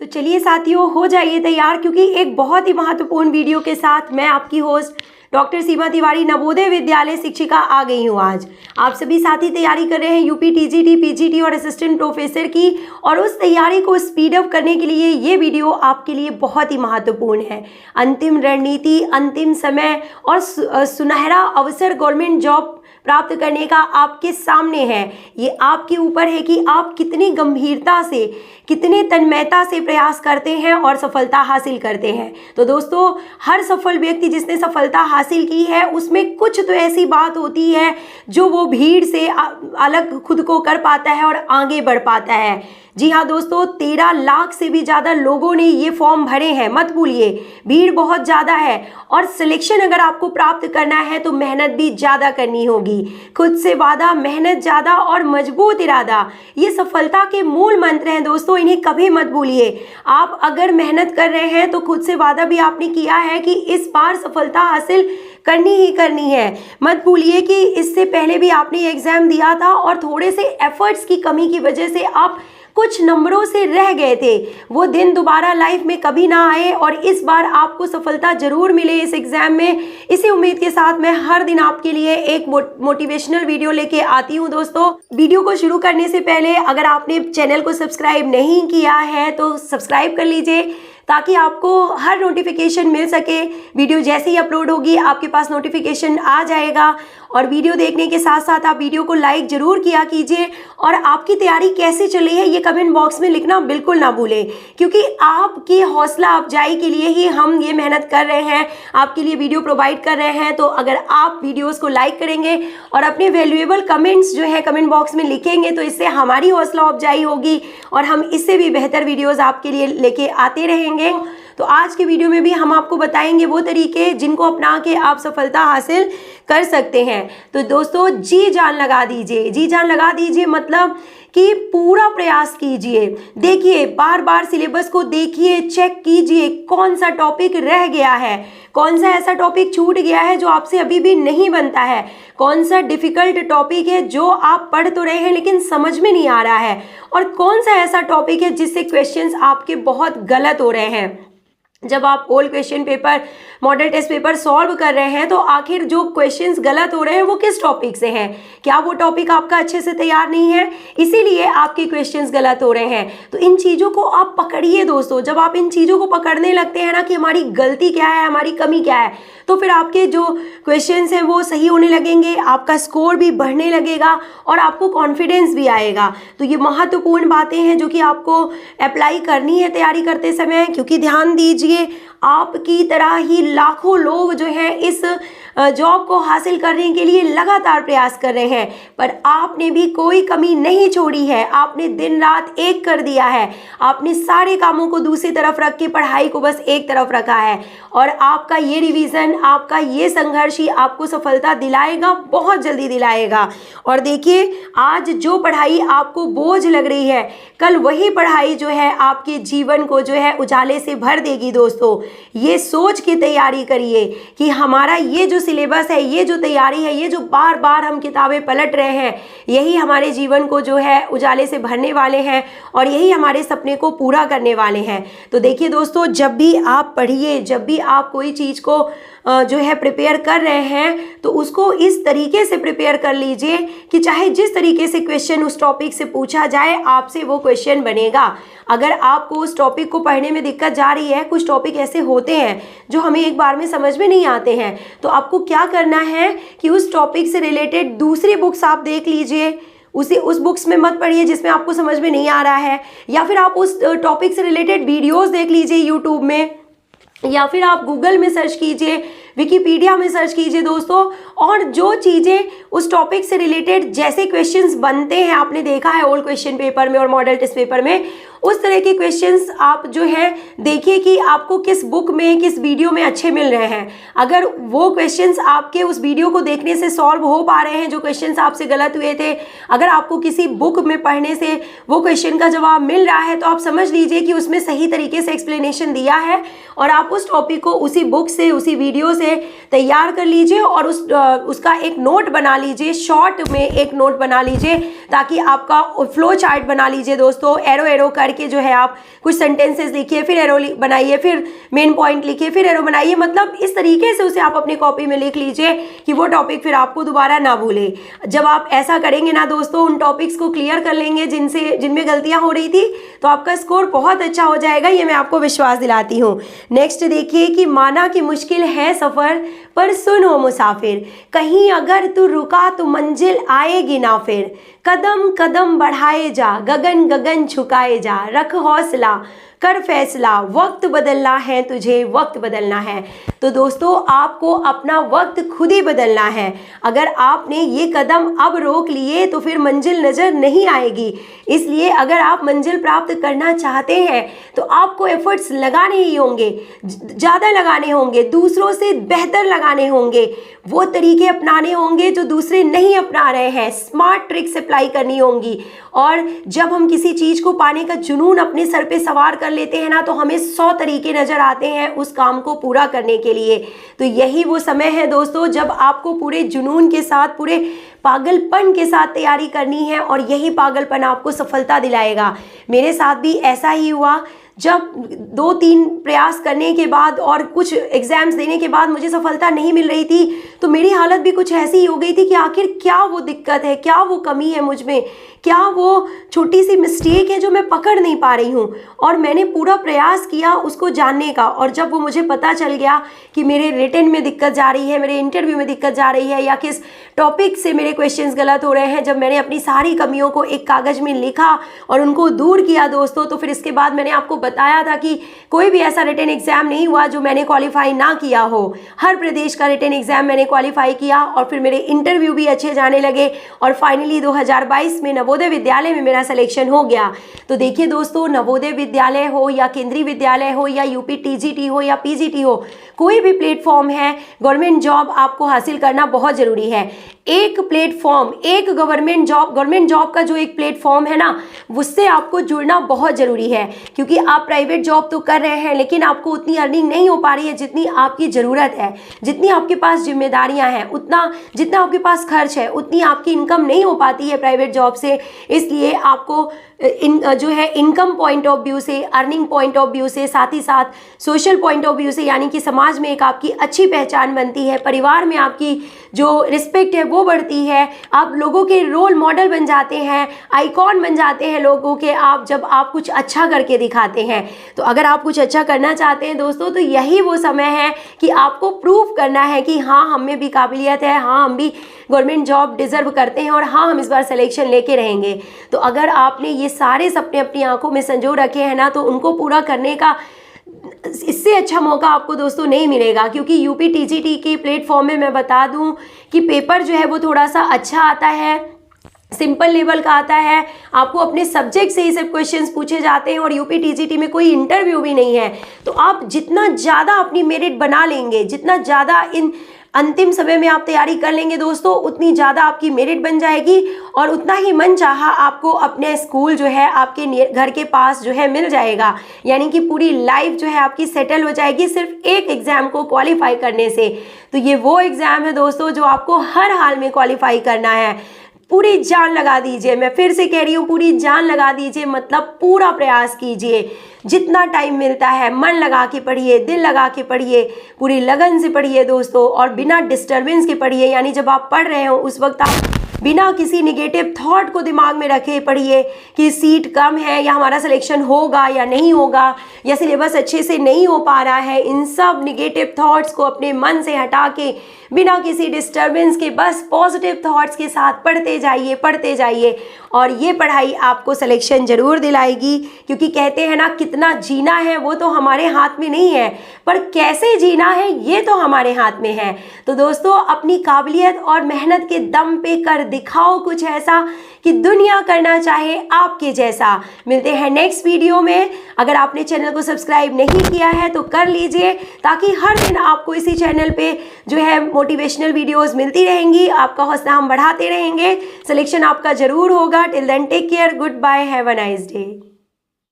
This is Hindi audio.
तो चलिए साथियों, हो जाइए तैयार, क्योंकि एक बहुत ही महत्वपूर्ण वीडियो के साथ मैं आपकी होस्ट डॉक्टर सीमा तिवारी नवोदय विद्यालय शिक्षिका आ गई हूँ। आज आप सभी साथी तैयारी कर रहे हैं यूपी टीजीटी, पीजीटी और असिस्टेंट प्रोफेसर की, और उस तैयारी को स्पीड अप करने के लिए ये वीडियो आपके लिए बहुत ही महत्वपूर्ण है। अंतिम रणनीति, अंतिम समय और सुनहरा अवसर गवर्नमेंट जॉब प्राप्त करने का आपके सामने है। ये आपके ऊपर है कि आप कितनी गंभीरता से, कितने तन्मयता से प्रयास करते हैं और सफलता हासिल करते हैं। तो दोस्तों, हर सफल व्यक्ति जिसने सफलता हासिल की है उसमें कुछ तो ऐसी बात होती है जो वो भीड़ से अलग खुद को कर पाता है और आगे बढ़ पाता है। जी हाँ दोस्तों, 13 लाख से भी ज़्यादा लोगों ने ये फॉर्म भरे हैं। मत भूलिए, भीड़ बहुत ज़्यादा है और सिलेक्शन अगर आपको प्राप्त करना है तो मेहनत भी ज़्यादा करनी होगी। खुद से वादा, मेहनत ज़्यादा और मजबूत इरादा, ये सफलता के मूल मंत्र हैं दोस्तों, इन्हें कभी मत भूलिए। आप अगर मेहनत कर रहे हैं तो खुद से वादा भी आपने किया है कि इस बार सफलता हासिल करनी ही करनी है। मत भूलिए कि इससे पहले भी आपने एग्ज़ाम दिया था और थोड़े से एफर्ट्स की कमी की वजह से आप कुछ नंबरों से रह गए थे। वो दिन दोबारा लाइफ में कभी ना आए और इस बार आपको सफलता जरूर मिले इस एग्जाम में। इसी उम्मीद के साथ मैं हर दिन आपके लिए एक मोटिवेशनल वीडियो लेके आती हूँ। दोस्तों, वीडियो को शुरू करने से पहले अगर आपने चैनल को सब्सक्राइब नहीं किया है तो सब्सक्राइब कर लीजिए, ताकि आपको हर नोटिफिकेशन मिल सके। वीडियो जैसे ही अपलोड होगी आपके पास नोटिफिकेशन आ जाएगा। और वीडियो देखने के साथ साथ आप वीडियो को लाइक जरूर किया कीजिए, और आपकी तैयारी कैसी चली है ये कमेंट बॉक्स में लिखना बिल्कुल ना भूलें, क्योंकि आपकी हौसला अफजाई के लिए ही हम ये मेहनत कर रहे हैं, आपके लिए वीडियो प्रोवाइड कर रहे हैं। तो अगर आप वीडियोस को लाइक करेंगे और अपने वैल्यूएबल कमेंट्स जो है कमेंट बॉक्स में लिखेंगे तो इससे हमारी हौसला अफजाई होगी और हम इससे भी बेहतर वीडियोज़ आपके लिए लेके आते रहेंगे। तो आज के वीडियो में भी हम आपको बताएंगे वो तरीके जिनको अपना के आप सफलता हासिल कर सकते हैं। तो दोस्तों, जी जान लगा दीजिए। जी जान लगा दीजिए मतलब कि पूरा प्रयास कीजिए। देखिए, बार बार सिलेबस को देखिए, चेक कीजिए कौन सा टॉपिक रह गया है, कौन सा ऐसा टॉपिक छूट गया है जो आपसे अभी भी नहीं बनता है, कौन सा डिफिकल्ट टॉपिक है जो आप पढ़ तो रहे हैं लेकिन समझ में नहीं आ रहा है, और कौन सा ऐसा टॉपिक है जिससे क्वेश्चंस आपके बहुत गलत हो रहे हैं। जब आप old question paper, model test paper solve कर रहे हैं तो आखिर जो क्वेश्चंस गलत हो रहे हैं वो किस टॉपिक से हैं? क्या वो टॉपिक आपका अच्छे से तैयार नहीं है, इसीलिए आपके क्वेश्चंस गलत हो रहे हैं? तो इन चीज़ों को आप पकड़िए दोस्तों। जब आप इन चीज़ों को पकड़ने लगते हैं ना कि हमारी गलती क्या है, हमारी कमी क्या है, तो फिर आपके जो क्वेश्चंस हैं वो सही होने लगेंगे, आपका स्कोर भी बढ़ने लगेगा और आपको कॉन्फिडेंस भी आएगा। तो ये महत्वपूर्ण बातें हैं जो कि आपको अप्लाई करनी है तैयारी करते समय, क्योंकि ध्यान दीजिए, आपकी तरह ही लाखों लोग जो हैं इस जॉब को हासिल करने के लिए लगातार प्रयास कर रहे हैं, पर आपने भी कोई कमी नहीं छोड़ी है। आपने दिन रात एक कर दिया है, आपने सारे कामों को दूसरी तरफ रख के पढ़ाई को बस एक तरफ रखा है, और आपका ये रिवीजन, आपका ये संघर्ष ही आपको सफलता दिलाएगा, बहुत जल्दी दिलाएगा। और देखिए, आज जो पढ़ाई आपको बोझ लग रही है, कल वही पढ़ाई जो है आपके जीवन को जो है उजाले से भर देगी। दोस्तों, ये सोच के तैयारी करिए कि हमारा ये जो सिलेबस है, ये जो तैयारी है, ये जो बार बार हम किताबें पलट रहे हैं, यही हमारे जीवन को जो है उजाले से भरने वाले हैं और यही हमारे सपने को पूरा करने वाले हैं। तो देखिए दोस्तों, जब भी आप पढ़िए, जब भी आप कोई चीज़ को जो है प्रिपेयर कर रहे हैं तो उसको इस तरीके से प्रिपेयर कर लीजिए कि चाहे जिस तरीके से क्वेश्चन उस टॉपिक से पूछा जाए, आपसे वो क्वेश्चन बनेगा। अगर आपको उस टॉपिक को पढ़ने में दिक्कत जा रही है, कुछ टॉपिक ऐसे होते हैं जो हमें एक बार में समझ में नहीं आते हैं, तो आपको क्या करना है कि उस टॉपिक से रिलेटेड दूसरी बुक्स आप देख लीजिए। उस बुक्स में मत पढ़िए जिसमें आपको समझ में नहीं आ रहा है, या फिर आप उस टॉपिक से रिलेटेड वीडियोस देख लीजिए यूट्यूब में, या फिर आप गूगल में सर्च कीजिए, विकिपीडिया में सर्च कीजिए दोस्तों। और जो चीज़ें उस टॉपिक से रिलेटेड जैसे क्वेश्चंस बनते हैं, आपने देखा है ओल्ड क्वेश्चन पेपर में और मॉडल टेस्ट पेपर में, उस तरह के क्वेश्चंस आप जो है देखिए कि आपको किस बुक में, किस वीडियो में अच्छे मिल रहे हैं। अगर वो क्वेश्चंस आपके उस वीडियो को देखने से सॉल्व हो पा रहे हैं, जो क्वेश्चंस आपसे गलत हुए थे, अगर आपको किसी बुक में पढ़ने से वो क्वेश्चन का जवाब मिल रहा है, तो आप समझ लीजिए कि उसमें सही तरीके से एक्सप्लेनेशन दिया है और आप उस टॉपिक को उसी बुक से, उसी वीडियो से तैयार कर लीजिए और उसका एक नोट बना लीजिए, शॉर्ट में एक नोट बना लीजिए, ताकि आपका फ्लो चार्ट बना लीजिए दोस्तों, एरो एरो करके करके जो है आप कुछ सेंटेंसेस लिखिए, फिर एरो बनाइए, फिर मेन पॉइंट लिखिए, फिर एरो बनाइए। मतलब इस तरीके से उसे आप अपनी कॉपी में लिख लीजिए कि वो टॉपिक फिर आपको दोबारा ना भूले। जब आप ऐसा करेंगे ना दोस्तों, उन टॉपिक्स को क्लियर कर लेंगे जिनमें गलतियां हो रही थी, तो आपका स्कोर बहुत अच्छा हो जाएगा, ये मैं आपको विश्वास दिलाती हूँ। नेक्स्ट देखिए कि माना कि मुश्किल है सफ़र पर सुनो मुसाफिर, कहीं अगर तू रुका तो मंजिल आएगी ना फिर, कदम कदम बढ़ाए जा, गगन गगन झुकाए जा, रख हौसला कर फैसला, वक्त बदलना है तुझे, वक्त बदलना है। तो दोस्तों आपको अपना वक्त खुद ही बदलना है। अगर आपने ये कदम अब रोक लिए तो फिर मंजिल नज़र नहीं आएगी। इसलिए अगर आप मंजिल प्राप्त करना चाहते हैं तो आपको एफर्ट्स लगाने ही होंगे, ज़्यादा लगाने होंगे, दूसरों से बेहतर लगाने होंगे, वो तरीके अपनाने होंगे जो दूसरे नहीं अपना रहे हैं, स्मार्ट ट्रिक्स अप्लाई करनी होंगी। और जब हम किसी चीज़ को पाने का जुनून अपने सर पे सवार कर लेते हैं ना, तो हमें 100 तरीके नज़र आते हैं उस काम को पूरा करने के लिए। तो यही वो समय है दोस्तों जब आपको पूरे जुनून के साथ, पूरे पागलपन के साथ तैयारी करनी है, और यही पागलपन आपको सफलता दिलाएगा। मेरे साथ भी ऐसा ही हुआ। जब 2-3 प्रयास करने के बाद और कुछ एग्ज़ाम्स देने के बाद मुझे सफलता नहीं मिल रही थी, तो मेरी हालत भी कुछ ऐसी ही हो गई थी कि आखिर क्या वो दिक्कत है, क्या वो कमी है मुझ में, क्या वो छोटी सी मिस्टेक है जो मैं पकड़ नहीं पा रही हूँ। और मैंने पूरा प्रयास किया उसको जानने का, और जब वो मुझे पता चल गया कि मेरे रिटन में दिक्कत जा रही है, मेरे इंटरव्यू में दिक्कत जा रही है, या किस टॉपिक से मेरे क्वेश्चंस गलत हो रहे हैं, जब मैंने अपनी सारी कमियों को एक कागज़ में लिखा और उनको दूर किया दोस्तों, तो फिर इसके बाद मैंने आपको बताया था कि कोई भी ऐसा रिटन एग्ज़ाम नहीं हुआ जो मैंने क्वालिफाई ना किया हो। हर प्रदेश का रिटन एग्ज़ाम मैंने क्वालिफाई किया, और फिर मेरे इंटरव्यू भी अच्छे जाने लगे, और फाइनली 2022 में नवोदय विद्यालय में मेरा सिलेक्शन हो गया। तो देखिए दोस्तों, नवोदय विद्यालय हो या केंद्रीय विद्यालय हो या यूपी टीजीटी हो या पीजीटी हो, कोई भी प्लेटफॉर्म है, गवर्नमेंट जॉब आपको हासिल करना बहुत ज़रूरी है। एक प्लेटफॉर्म, एक गवर्नमेंट जॉब का जो एक प्लेटफॉर्म है ना, उससे आपको जुड़ना बहुत ज़रूरी है। क्योंकि आप प्राइवेट जॉब तो कर रहे हैं, लेकिन आपको उतनी अर्निंग नहीं हो पा रही है जितनी आपकी ज़रूरत है, जितनी आपके पास जिम्मेदारियां हैं, जितना आपके पास खर्च है, उतनी आपकी इनकम नहीं हो पाती है प्राइवेट जॉब से। इसलिए आपको जो है इनकम पॉइंट ऑफ व्यू से, अर्निंग पॉइंट ऑफ व्यू से, साथ ही साथ सोशल पॉइंट ऑफ व्यू से, यानी कि समाज में एक आपकी अच्छी पहचान बनती है, परिवार में आपकी जो रिस्पेक्ट है वो बढ़ती है, आप लोगों के रोल मॉडल बन जाते हैं, आइकॉन बन जाते हैं लोगों के, आप जब आप कुछ अच्छा करके दिखाते हैं। तो अगर आप कुछ अच्छा करना चाहते हैं दोस्तों, तो यही वो समय है कि आपको प्रूव करना है कि हाँ, हम में भी काबिलियत है, हाँ, हम भी गवर्नमेंट जॉब डिज़र्व करते हैं, और हाँ, हम इस बार सिलेक्शन लेके रहेंगे। तो अगर आपने ये सारे सपने अपनी आंखों में संजो रखे हैं ना, तो उनको पूरा करने का इससे अच्छा मौका आपको दोस्तों नहीं मिलेगा। क्योंकि यूपी टीजीटी के प्लेटफॉर्म में मैं बता दूं कि पेपर जो है वो थोड़ा सा अच्छा आता है, सिंपल लेवल का आता है, आपको अपने सब्जेक्ट से ही सब क्वेश्चंस पूछे जाते हैं, और यूपी टीजीटी में कोई इंटरव्यू भी नहीं है। तो आप जितना ज़्यादा अपनी मेरिट बना लेंगे, जितना ज़्यादा इन अंतिम समय में आप तैयारी कर लेंगे दोस्तों, उतनी ज़्यादा आपकी मेरिट बन जाएगी, और उतना ही मन चाहा आपको अपने स्कूल जो है आपके घर के पास जो है मिल जाएगा। यानी कि पूरी लाइफ जो है आपकी सेटल हो जाएगी सिर्फ एक एग्ज़ाम को क्वालिफाई करने से। तो ये वो एग्ज़ाम है दोस्तों जो आपको हर हाल में क्वालिफाई करना है। पूरी जान लगा दीजिए, मैं फिर से कह रही हूँ, पूरी जान लगा दीजिए, मतलब पूरा प्रयास कीजिए। जितना टाइम मिलता है मन लगा के पढ़िए, दिल लगा के पढ़िए, पूरी लगन से पढ़िए दोस्तों, और बिना डिस्टर्बेंस के पढ़िए। यानी जब आप पढ़ रहे हो उस वक्त आप बिना किसी निगेटिव थॉट को दिमाग में रखे पढ़िए कि सीट कम है, या हमारा सिलेक्शन होगा या नहीं होगा, या सिलेबस अच्छे से नहीं हो पा रहा है। इन सब निगेटिव थॉट्स को अपने मन से हटा के बिना किसी डिस्टर्बेंस के बस पॉजिटिव थॉट्स के साथ पढ़ते जाइए, और ये पढ़ाई आपको सिलेक्शन ज़रूर दिलाएगी। क्योंकि कहते हैं ना, कितना जीना है वो तो हमारे हाथ में नहीं है, पर कैसे जीना है ये तो हमारे हाथ में है। तो दोस्तों, अपनी काबिलियत और मेहनत के दम पे कर दिखाओ कुछ ऐसा कि दुनिया करना चाहे आपके जैसा। मिलते हैं नेक्स्ट वीडियो में। अगर आपने चैनल को सब्सक्राइब नहीं किया है तो कर लीजिए, ताकि हर दिन आपको इसी चैनल पे जो है मोटिवेशनल वीडियोस मिलती रहेंगी, आपका हौसला हम बढ़ाते रहेंगे, सिलेक्शन आपका ज़रूर होगा। Till then take care, goodbye, have a nice day.